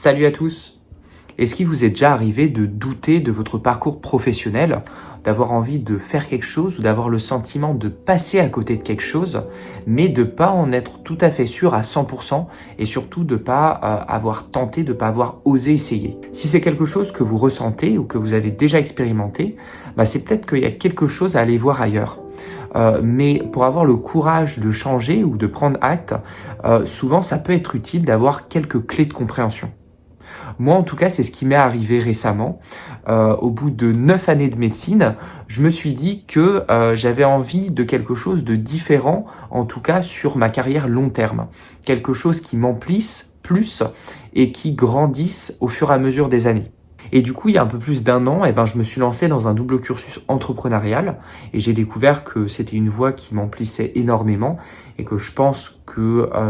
Salut à tous! Est-ce qu'il vous est déjà arrivé de douter de votre parcours professionnel, d'avoir envie de faire quelque chose ou d'avoir le sentiment de passer à côté de quelque chose, mais de pas en être tout à fait sûr à 100% et surtout de pas avoir tenté, de pas avoir osé essayer? Si c'est quelque chose que vous ressentez ou que vous avez déjà expérimenté, c'est peut-être qu'il y a quelque chose à aller voir ailleurs. Mais pour avoir le courage de changer ou de prendre acte, souvent ça peut être utile d'avoir quelques clés de compréhension. Moi, en tout cas, c'est ce qui m'est arrivé récemment. Au bout de 9 années de médecine, je me suis dit que j'avais envie de quelque chose de différent, en tout cas sur ma carrière long terme. Quelque chose qui m'emplisse plus et qui grandisse au fur et à mesure des années. Et du coup, il y a un peu plus d'un an, je me suis lancé dans un double cursus entrepreneurial et j'ai découvert que c'était une voie qui m'emplissait énormément et que je pense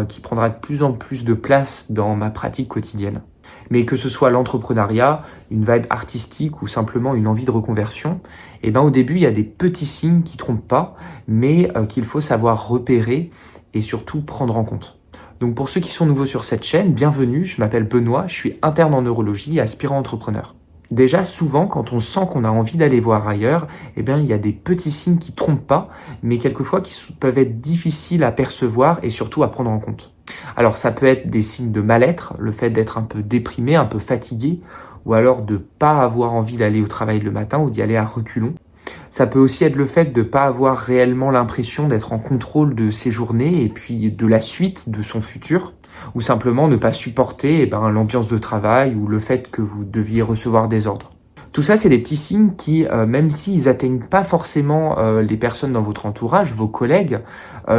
qui prendra de plus en plus de place dans ma pratique quotidienne. Mais que ce soit l'entrepreneuriat, une vibe artistique ou simplement une envie de reconversion, au début, il y a des petits signes qui trompent pas, mais qu'il faut savoir repérer et surtout prendre en compte. Donc pour ceux qui sont nouveaux sur cette chaîne, bienvenue, je m'appelle Benoît, je suis interne en neurologie et aspirant entrepreneur. Déjà, souvent, quand on sent qu'on a envie d'aller voir ailleurs, il y a des petits signes qui trompent pas, mais quelquefois qui peuvent être difficiles à percevoir et surtout à prendre en compte. Alors, ça peut être des signes de mal-être, le fait d'être un peu déprimé, un peu fatigué, ou alors de pas avoir envie d'aller au travail le matin ou d'y aller à reculons. Ça peut aussi être le fait de pas avoir réellement l'impression d'être en contrôle de ses journées et puis de la suite de son futur, ou simplement ne pas supporter l'ambiance de travail ou le fait que vous deviez recevoir des ordres. Tout ça, c'est des petits signes qui, même s'ils atteignent pas forcément les personnes dans votre entourage, vos collègues,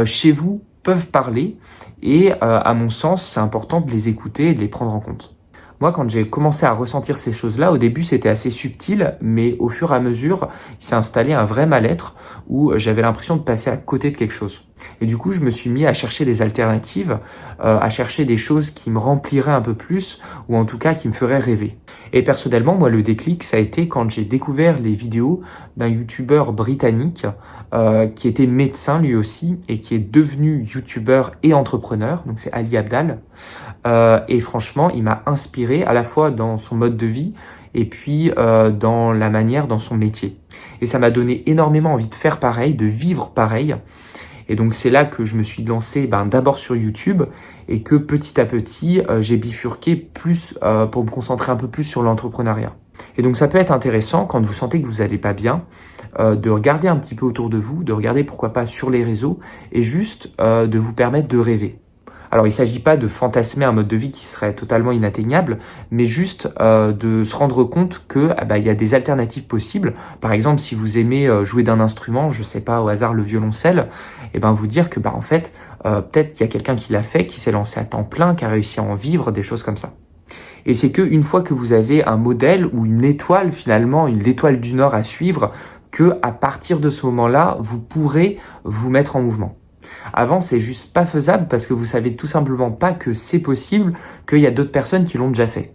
chez vous, peuvent parler et à mon sens, c'est important de les écouter et de les prendre en compte. Moi, quand j'ai commencé à ressentir ces choses-là, au début, c'était assez subtil, mais au fur et à mesure, il s'est installé un vrai mal-être où j'avais l'impression de passer à côté de quelque chose. Et du coup, je me suis mis à chercher des alternatives, à chercher des choses qui me rempliraient un peu plus ou en tout cas qui me feraient rêver. Et personnellement, moi, le déclic, ça a été quand j'ai découvert les vidéos d'un youtubeur britannique qui était médecin lui aussi et qui est devenu youtubeur et entrepreneur, donc c'est Ali Abdaal. Et franchement, il m'a inspiré à la fois dans son mode de vie et puis dans la manière, dans son métier. Et ça m'a donné énormément envie de faire pareil, de vivre pareil. Et donc c'est là que je me suis lancé d'abord sur YouTube et que petit à petit, j'ai bifurqué plus pour me concentrer un peu plus sur l'entrepreneuriat. Et donc ça peut être intéressant quand vous sentez que vous n'allez pas bien, de regarder un petit peu autour de vous, de regarder pourquoi pas sur les réseaux et juste de vous permettre de rêver. Alors, il ne s'agit pas de fantasmer un mode de vie qui serait totalement inatteignable, mais juste de se rendre compte que il y a des alternatives possibles. Par exemple, si vous aimez jouer d'un instrument, je sais pas, au hasard le violoncelle, vous dire que en fait, peut-être qu'il y a quelqu'un qui l'a fait, qui s'est lancé à temps plein, qui a réussi à en vivre, des choses comme ça. Et c'est que une fois que vous avez un modèle ou une étoile finalement, une étoile du Nord à suivre, que à partir de ce moment-là, vous pourrez vous mettre en mouvement. Avant, c'est juste pas faisable parce que vous savez tout simplement pas que c'est possible, qu'il y a d'autres personnes qui l'ont déjà fait.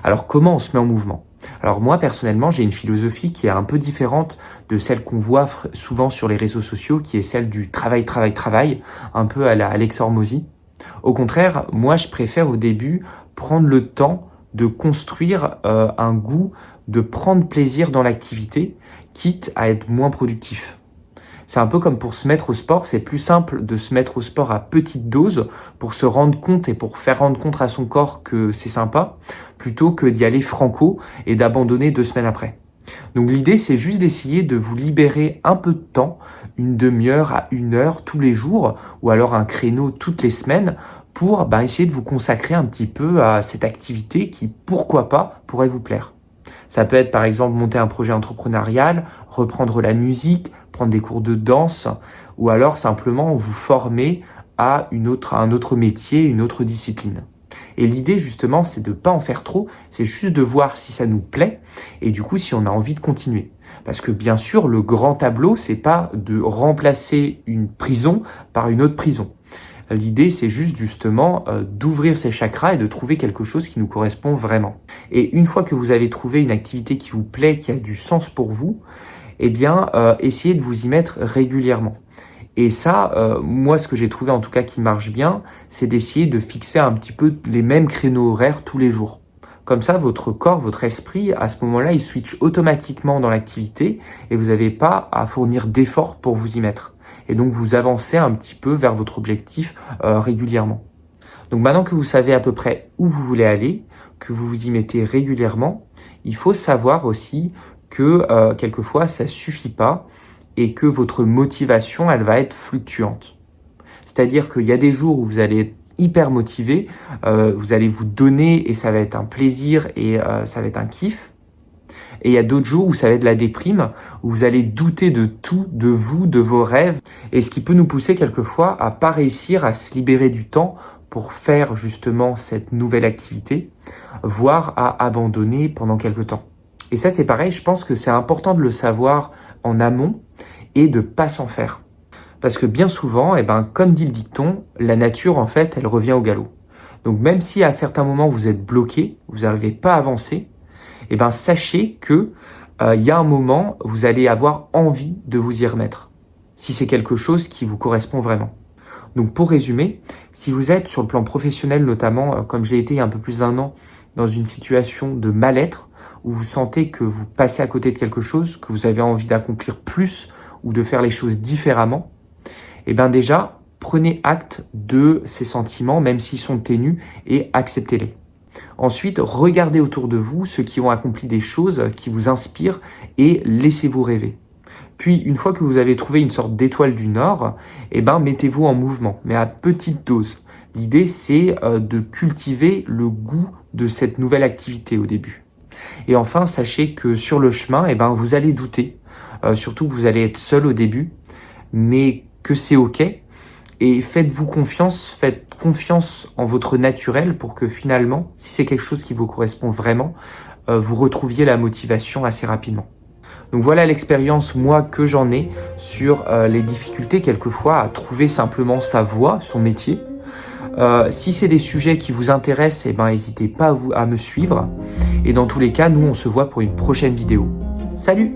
Alors, comment on se met en mouvement? Alors moi, personnellement, j'ai une philosophie qui est un peu différente de celle qu'on voit souvent sur les réseaux sociaux, qui est celle du travail, travail, travail, un peu à la Alex Hormozy. Au contraire, moi, je préfère au début prendre le temps de construire un goût, de prendre plaisir dans l'activité, quitte à être moins productif. C'est un peu comme pour se mettre au sport, c'est plus simple de se mettre au sport à petite dose pour se rendre compte et pour faire rendre compte à son corps que c'est sympa, plutôt que d'y aller franco et d'abandonner 2 semaines après. Donc l'idée, c'est juste d'essayer de vous libérer un peu de temps, une demi-heure à 1 heure tous les jours, ou alors un créneau toutes les semaines, pour essayer de vous consacrer un petit peu à cette activité qui, pourquoi pas, pourrait vous plaire. Ça peut être par exemple monter un projet entrepreneurial, reprendre la musique, prendre des cours de danse, ou alors simplement vous former à un autre métier, une autre discipline. Et l'idée justement, c'est de pas en faire trop, c'est juste de voir si ça nous plaît et du coup si on a envie de continuer. Parce que bien sûr, le grand tableau, c'est pas de remplacer une prison par une autre prison. L'idée, c'est juste justement d'ouvrir ses chakras et de trouver quelque chose qui nous correspond vraiment. Et une fois que vous avez trouvé une activité qui vous plaît, qui a du sens pour vous, essayez de vous y mettre régulièrement. Et ça, moi, ce que j'ai trouvé en tout cas qui marche bien, c'est d'essayer de fixer un petit peu les mêmes créneaux horaires tous les jours. Comme ça, votre corps, votre esprit, à ce moment-là, il switch automatiquement dans l'activité et vous n'avez pas à fournir d'efforts pour vous y mettre. Et donc, vous avancez un petit peu vers votre objectif régulièrement. Donc, maintenant que vous savez à peu près où vous voulez aller, que vous vous y mettez régulièrement, il faut savoir aussi que quelquefois, ça suffit pas et que votre motivation, elle va être fluctuante. C'est-à-dire qu'il y a des jours où vous allez être hyper motivé, vous allez vous donner et ça va être un plaisir et ça va être un kiff. Et il y a d'autres jours où ça va être de la déprime, où vous allez douter de tout, de vous, de vos rêves, et ce qui peut nous pousser quelquefois à pas réussir à se libérer du temps pour faire justement cette nouvelle activité, voire à abandonner pendant quelque temps. Et ça c'est pareil, je pense que c'est important de le savoir en amont et de pas s'en faire. Parce que bien souvent, comme dit le dicton, la nature, en fait, elle revient au galop. Donc même si à certains moments vous êtes bloqué, vous n'arrivez pas à avancer, sachez que il y a un moment, vous allez avoir envie de vous y remettre. Si c'est quelque chose qui vous correspond vraiment. Donc pour résumer, si vous êtes sur le plan professionnel notamment, comme j'ai été il y a un peu plus d'1 an, dans une situation de mal-être, où vous sentez que vous passez à côté de quelque chose, que vous avez envie d'accomplir plus ou de faire les choses différemment, déjà, prenez acte de ces sentiments, même s'ils sont ténus, et acceptez-les. Ensuite, regardez autour de vous ceux qui ont accompli des choses qui vous inspirent et laissez-vous rêver. Puis, une fois que vous avez trouvé une sorte d'étoile du Nord, mettez-vous en mouvement, mais à petite dose. L'idée, c'est de cultiver le goût de cette nouvelle activité au début. Et enfin, sachez que sur le chemin, vous allez douter, surtout que vous allez être seul au début, mais que c'est ok, et faites confiance en votre naturel pour que finalement, si c'est quelque chose qui vous correspond vraiment, vous retrouviez la motivation assez rapidement. Donc voilà l'expérience, moi, que j'en ai sur les difficultés quelquefois à trouver simplement sa voie, son métier. Si c'est des sujets qui vous intéressent, n'hésitez pas à me suivre. Et dans tous les cas, nous, on se voit pour une prochaine vidéo. Salut!